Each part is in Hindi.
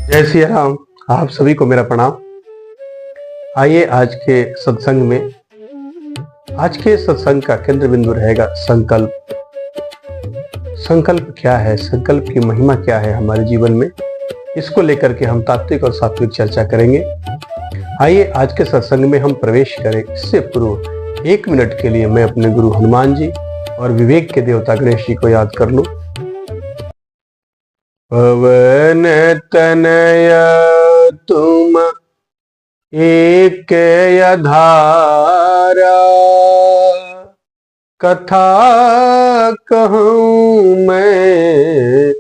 जय श्री राम। आप सभी को मेरा प्रणाम। आइए आज के सत्संग में, आज के सत्संग का केंद्र बिंदु रहेगा संकल्प। संकल्प क्या है, संकल्प की महिमा क्या है हमारे जीवन में, इसको लेकर के हम तात्विक और सात्विक चर्चा करेंगे। आइए आज के सत्संग में हम प्रवेश करें। इससे पूर्व 1 मिनट के लिए मैं अपने गुरु हनुमान जी और विवेक के देवता गणेश जी को याद कर लूं। पवन तनय तुम एक आधारा, कथा कहूँ मैं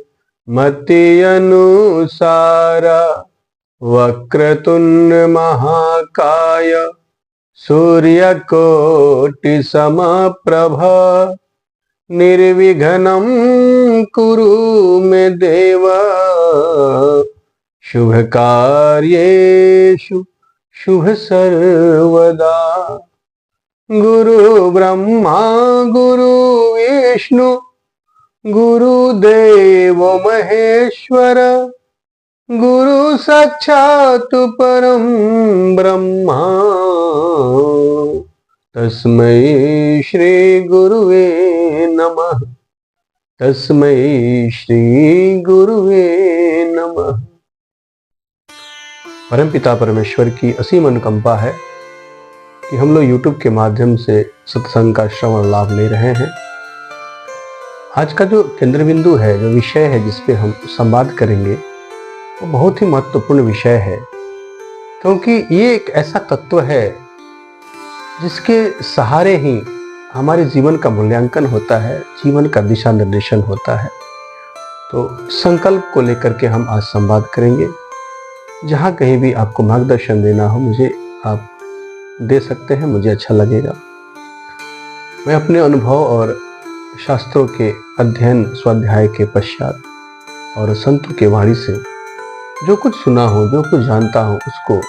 मति अनुसारा। वक्रतुंड महाकाय सूर्यकोटि समप्रभ, निर्विघ्नं कुरु मे देव। शुभ कार्येषु शुभ सर्वदा। गुरु ब्रह्मा गुरु विष्णु गुरुदेव महेश्वर, गुरु साक्षात् परम ब्रह्मा। तस्मै श्री गुरुवे नमः। तस्मै श्री गुरुवे नमः। परमपिता परमेश्वर की असीम अनुकंपा है कि हम लोग YouTube के माध्यम से सत्संग का श्रवण लाभ ले रहे हैं। आज का जो केंद्र बिंदु है, जो विषय है जिस पे हम संवाद करेंगे, वो बहुत ही महत्वपूर्ण विषय है, क्योंकि ये एक ऐसा तत्व है जिसके सहारे ही हमारे जीवन का मूल्यांकन होता है, जीवन का दिशा निर्देशन होता है। तो संकल्प को लेकर के हम आज संवाद करेंगे। जहाँ कहीं भी आपको मार्गदर्शन देना हो, मुझे आप दे सकते हैं, मुझे अच्छा लगेगा। मैं अपने अनुभव और शास्त्रों के अध्ययन स्वाध्याय के पश्चात और संतों के वाणी से जो कुछ सुना हो, जो कुछ जानता हूँ, उसको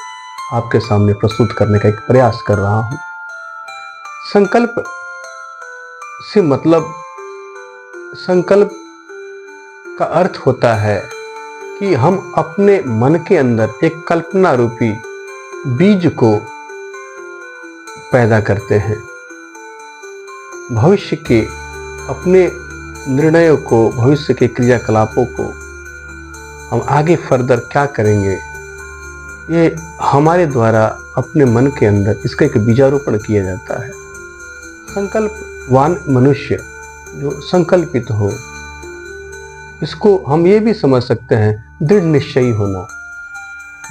आपके सामने प्रस्तुत करने का एक प्रयास कर रहा हूँ। संकल्प से मतलब, संकल्प का अर्थ होता है कि हम अपने मन के अंदर एक कल्पना रूपी बीज को पैदा करते हैं। भविष्य के अपने निर्णयों को, भविष्य के क्रियाकलापों को हम आगे फर्दर क्या करेंगे, ये हमारे द्वारा अपने मन के अंदर इसका एक बीजारोपण किया जाता है। संकल्पवान मनुष्य जो संकल्पित हो, इसको हम ये भी समझ सकते हैं दृढ़ निश्चयी होना।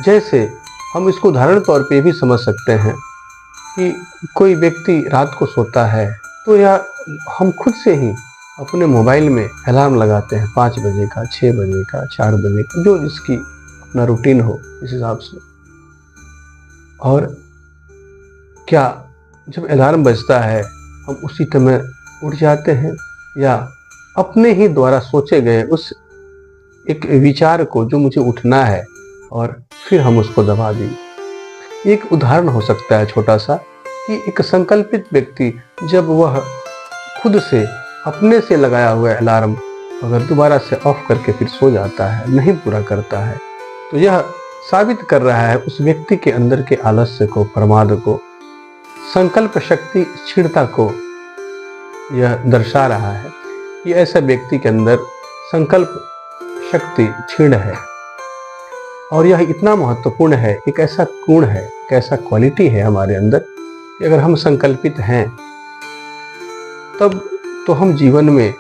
जैसे हम इसको उदाहरण तौर पे भी समझ सकते हैं कि कोई व्यक्ति रात को सोता है तो या हम खुद से ही अपने मोबाइल में अलार्म लगाते हैं, 5 बजे का, 6 बजे का, 4 बजे का, जो जिसकी अपना रूटीन हो इस हिसाब से। और क्या जब अलार्म बजता है हम उसी समय उठ जाते हैं, या अपने ही द्वारा सोचे गए उस एक विचार को, जो मुझे उठना है, और फिर हम उसको दबा दें। एक उदाहरण हो सकता है छोटा सा, कि एक संकल्पित व्यक्ति जब वह खुद से अपने से लगाया हुआ अलार्म अगर दोबारा से ऑफ करके फिर सो जाता है, नहीं पूरा करता है, तो यह साबित कर रहा है उस व्यक्ति के अंदर के आलस्य को, प्रमाद को, संकल्प शक्ति क्षीणता को यह दर्शा रहा है कि ऐसा व्यक्ति के अंदर संकल्प शक्ति क्षीण है। और यह इतना महत्वपूर्ण है, एक ऐसा गुण है, एक ऐसा क्वालिटी है हमारे अंदर कि अगर हम संकल्पित हैं तब तो हम जीवन में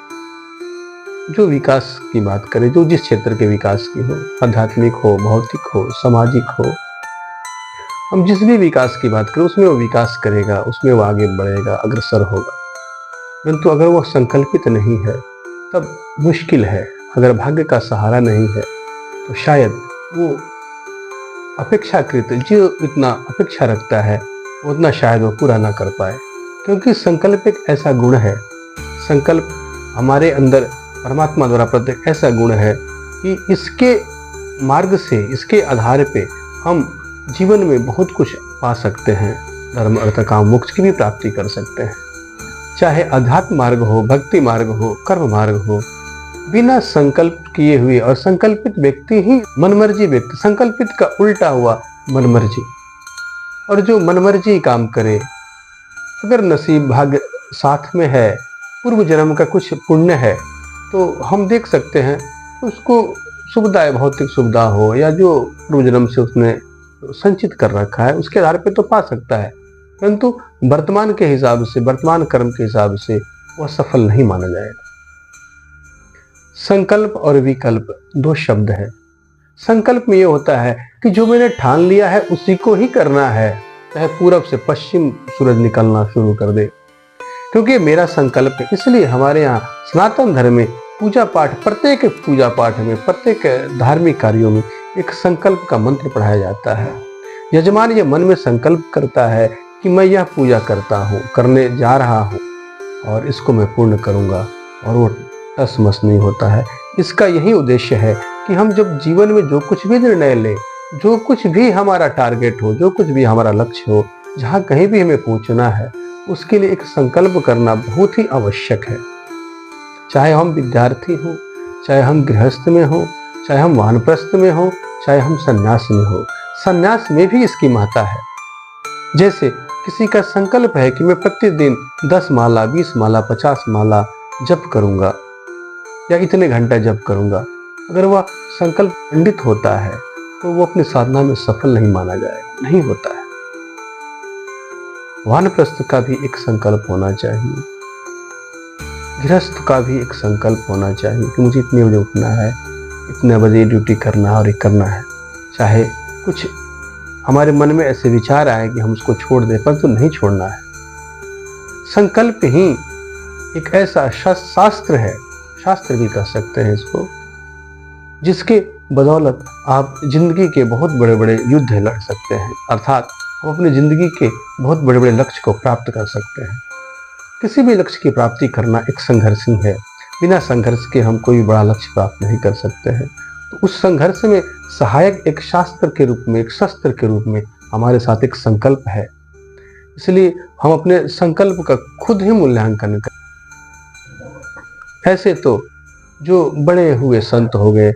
जो विकास की बात करें, जो जिस क्षेत्र के विकास की हो, आध्यात्मिक हो, भौतिक हो, सामाजिक हो, हम जिस भी विकास की बात करें उसमें वो विकास करेगा, उसमें वो आगे बढ़ेगा, अग्रसर होगा। परंतु अगर वो संकल्पित नहीं है तब मुश्किल है। अगर भाग्य का सहारा नहीं है तो शायद वो अपेक्षाकृत जो इतना अपेक्षा रखता है उतना शायद वो पूरा ना कर पाए, क्योंकि संकल्प एक ऐसा गुण है, संकल्प हमारे अंदर परमात्मा द्वारा प्रत्येक ऐसा गुण है कि इसके मार्ग से, इसके आधार पे हम जीवन में बहुत कुछ पा सकते हैं। धर्म अर्थ काम मोक्ष की भी प्राप्ति कर सकते हैं। चाहे अध्यात्म मार्ग हो, भक्ति मार्ग हो, कर्म मार्ग हो, बिना संकल्प किए हुए, और संकल्पित व्यक्ति ही मनमर्जी व्यक्ति, संकल्पित का उल्टा हुआ मनमर्जी। और जो मनमर्जी काम करे, अगर नसीब भाग्य साथ में है, पूर्व जन्म का कुछ पुण्य है, तो हम देख सकते हैं उसको सुविधा, भौतिक सुविधा हो या जो पूर्व जन्म से उसने संचित कर रखा है, उसके आधार पर तो पा सकता है। परंतु वर्तमान के हिसाब से, वर्तमान कर्म के हिसाब से वह सफल नहीं माना जाएगा। संकल्प और विकल्प दो शब्द है। संकल्प में यह होता है कि जो मैंने ठान लिया है उसी को ही करना है, चाहे पूरब से पश्चिम सूरज निकलना शुरू कर दे, क्योंकि मेरा संकल्प है। इसलिए हमारे यहाँ सनातन धर्म में पूजा पाठ, प्रत्येक पूजा पाठ में, प्रत्येक धार्मिक कार्यों में एक संकल्प का मंत्र पढ़ाया जाता है। यजमान ये मन में संकल्प करता है कि मैं यह पूजा करता हूँ, करने जा रहा हूँ और इसको मैं पूर्ण करूँगा, और वो टस मस नहीं होता है। इसका यही उद्देश्य है कि हम जब जीवन में जो कुछ भी निर्णय लें, जो कुछ भी हमारा टारगेट हो, जो कुछ भी हमारा लक्ष्य हो, जहाँ कहीं भी हमें पहुँचना है, उसके लिए एक संकल्प करना बहुत ही आवश्यक है। चाहे हम विद्यार्थी हो, चाहे हम गृहस्थ में हो, चाहे हम वानप्रस्थ में हो, चाहे हम सन्यास में हो, सन्यास में भी इसकी महत्ता है। जैसे किसी का संकल्प है कि मैं प्रतिदिन 10 माला, 20 माला, 50 माला जप करूंगा या इतने घंटा जप करूंगा, अगर वह संकल्प खंडित होता है तो वो अपनी साधना में सफल नहीं माना जाएगा, नहीं होता है। वानप्रस्थ का भी एक संकल्प होना चाहिए, गृहस्थ का भी एक संकल्प होना चाहिए कि मुझे इतने बजे उठना है, इतने बजे ड्यूटी करना है और ये करना है। चाहे कुछ हमारे मन में ऐसे विचार आए कि हम उसको छोड़ दें, परंतु नहीं छोड़ना है। संकल्प ही एक ऐसा शास्त्र है, शास्त्र भी कह सकते हैं इसको, जिसके बदौलत आप जिंदगी के बहुत बड़े बड़े युद्ध लड़ सकते हैं, अर्थात हम अपनी जिंदगी के बहुत बड़े बड़े लक्ष्य को प्राप्त कर सकते हैं। किसी भी लक्ष्य की प्राप्ति करना एक संघर्ष ही है। बिना संघर्ष के हम कोई भी बड़ा लक्ष्य प्राप्त नहीं कर सकते हैं। तो उस संघर्ष में सहायक एक शास्त्र के रूप में, एक शस्त्र के रूप में हमारे साथ एक संकल्प है। इसलिए हम अपने संकल्प का खुद ही मूल्यांकन करें। ऐसे तो जो बड़े हुए संत हो गए,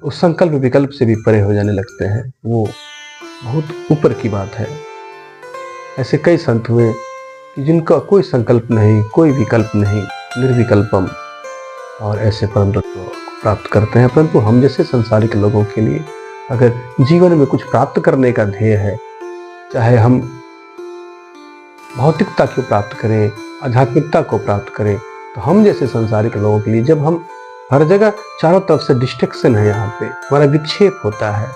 उस संकल्प विकल्प से भी परे हो जाने लगते हैं, वो बहुत ऊपर की बात है। ऐसे कई संत हुए कि जिनका कोई संकल्प नहीं, कोई विकल्प नहीं, निर्विकल्पम, और ऐसे परम तत्व को प्राप्त करते हैं। परंतु हम जैसे संसारिक लोगों के लिए अगर जीवन में कुछ प्राप्त करने का ध्येय है, चाहे हम भौतिकता को प्राप्त करें, आध्यात्मिकता को प्राप्त करें, तो हम जैसे संसारिक लोगों के लिए, जब हम हर जगह चारों तरफ से डिस्ट्रैक्शन है, यहाँ पे हमारा विक्षेप होता है,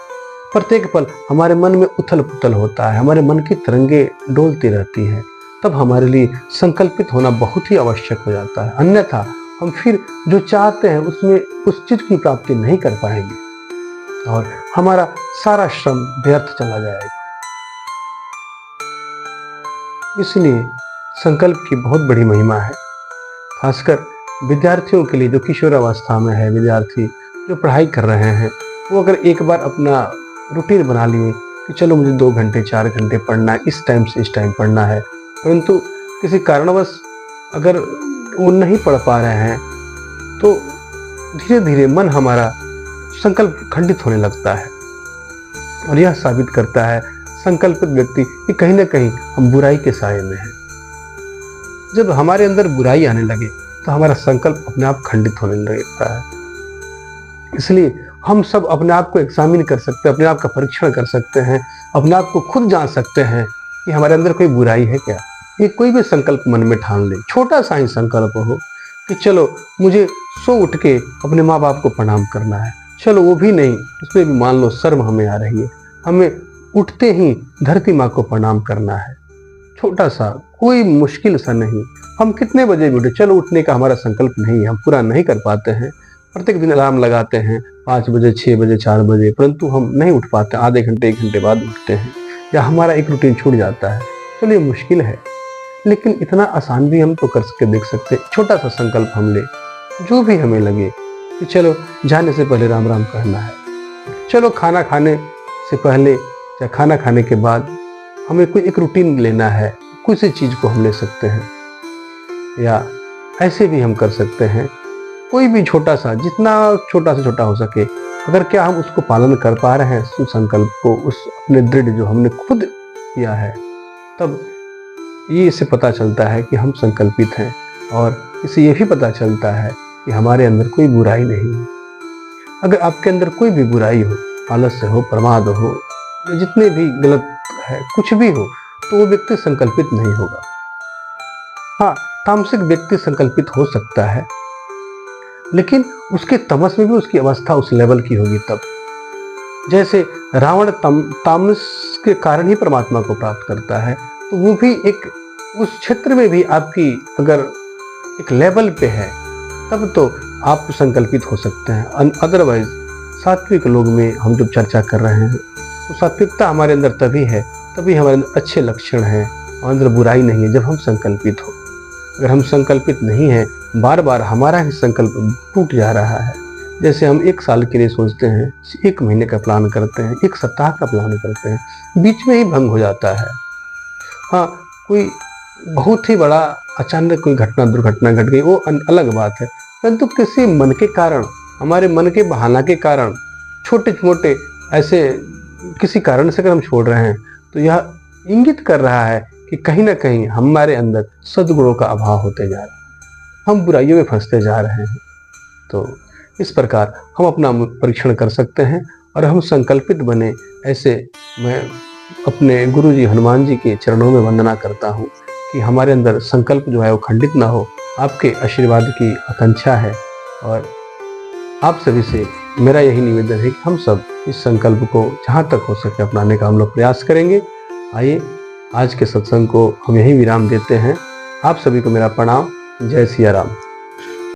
प्रत्येक पल हमारे मन में उथल पुथल होता है, हमारे मन की तरंगे डोलती रहती हैं, तब हमारे लिए संकल्पित होना बहुत ही आवश्यक हो जाता है। अन्यथा हम फिर जो चाहते हैं उसमें उस चीज की प्राप्ति नहीं कर पाएंगे और हमारा सारा श्रम व्यर्थ चला जाएगा। इसलिए संकल्प की बहुत बड़ी महिमा है, खासकर विद्यार्थियों के लिए, जो किशोरावस्था में है, विद्यार्थी जो पढ़ाई कर रहे हैं, वो अगर एक बार अपना रूटीन बना लिए कि चलो मुझे 2 घंटे 4 घंटे पढ़ना है, इस टाइम से इस टाइम पढ़ना है, परंतु किसी कारणवश अगर वो नहीं पढ़ पा रहे हैं, तो धीरे धीरे मन हमारा संकल्प खंडित होने लगता है। और यह साबित करता है संकल्पित व्यक्ति कि कहीं ना कहीं हम बुराई के साये में हैं। जब हमारे अंदर बुराई आने लगे तो हमारा संकल्प अपने आप खंडित होने लगता है। इसलिए हम सब अपने आप को एग्जामिन कर सकते हैं, अपने आप का परीक्षण कर सकते हैं, अपने आप को खुद जान सकते हैं कि हमारे अंदर कोई बुराई है क्या। ये कोई भी संकल्प मन में ठान ले, छोटा सा ही संकल्प हो कि चलो मुझे सो उठ के अपने माँ बाप को प्रणाम करना है, चलो वो भी नहीं, उसमें भी मान लो शर्म हमें आ रही है, हमें उठते ही धरती माँ को प्रणाम करना है। छोटा सा, कोई मुश्किल सा नहीं। हम कितने बजे भी उठे, चलो उठने का हमारा संकल्प नहीं है, हम पूरा नहीं कर पाते हैं। प्रत्येक दिन अलार्म लगाते हैं 5 बजे, 6 बजे, 4 बजे, परंतु हम नहीं उठ पाते, आधे घंटे 1 घंटे बाद उठते हैं, या हमारा एक रूटीन छूट जाता है। चलो ये मुश्किल है, लेकिन इतना आसान भी हम तो कर सकते, देख सकते। छोटा सा संकल्प हम ले, जो भी हमें लगे कि चलो जाने से पहले राम राम कहना है, चलो खाना खाने से पहले या खाना खाने के बाद हमें कोई एक रूटीन लेना है, किसी चीज को हम ले सकते हैं। या ऐसे भी हम कर सकते हैं कोई भी छोटा सा, जितना छोटा से छोटा हो सके, अगर क्या हम उसको पालन कर पा रहे हैं, उस संकल्प को, उस अपने दृढ़ जो हमने खुद किया है, तब ये इससे पता चलता है कि हम संकल्पित हैं। और इससे ये भी पता चलता है कि हमारे अंदर कोई बुराई नहीं है। अगर आपके अंदर कोई भी बुराई हो, आलस्य हो, प्रमाद हो, जितने भी गलत है, कुछ भी हो, तो वो व्यक्ति संकल्पित नहीं होगा। हाँ, तामसिक व्यक्ति संकल्पित हो सकता है, लेकिन उसके तमस में भी उसकी अवस्था उस लेवल की होगी तब। जैसे रावण तामस के कारण ही परमात्मा को प्राप्त करता है, तो वो भी एक उस क्षेत्र में भी आपकी अगर एक लेवल पे है, तब तो आप संकल्पित हो सकते हैं। अदरवाइज सात्विक लोग में हम जब चर्चा कर रहे हैं, तो सात्विकता हमारे अंदर तभी है, तभी हमारे अंदर अच्छे लक्षण हैं, हमारे अंदर बुराई नहीं है, जब हम संकल्पित हो। अगर हम संकल्पित नहीं हैं, बार बार हमारा ही संकल्प टूट जा रहा है। जैसे हम 1 साल के लिए सोचते हैं, 1 महीने का प्लान करते हैं, 1 सप्ताह का प्लान करते हैं, बीच में ही भंग हो जाता है। हाँ, कोई बहुत ही बड़ा अचानक कोई घटना दुर्घटना घट गई, वो अलग बात है, परंतु किसी मन के कारण, हमारे मन के बहाना के कारण, छोटे छोटे ऐसे किसी कारण से अगर हम छोड़ रहे हैं, तो यह इंगित कर रहा है कि कहीं ना कहीं हमारे अंदर सद्गुणों का अभाव होते जा रहा है, हम बुराइयों में फंसते जा रहे हैं। तो इस प्रकार हम अपना परीक्षण कर सकते हैं और हम संकल्पित बने। ऐसे मैं अपने गुरु जी हनुमान जी के चरणों में वंदना करता हूँ कि हमारे अंदर संकल्प जो है वो खंडित ना हो। आपके आशीर्वाद की आकांक्षा है और आप सभी से मेरा यही निवेदन है कि हम सब इस संकल्प को जहाँ तक हो सके अपनाने का हम लोग प्रयास करेंगे। आइए आज के सत्संग को हम यही विराम देते हैं। आप सभी को मेरा प्रणाम। जय सिया राम।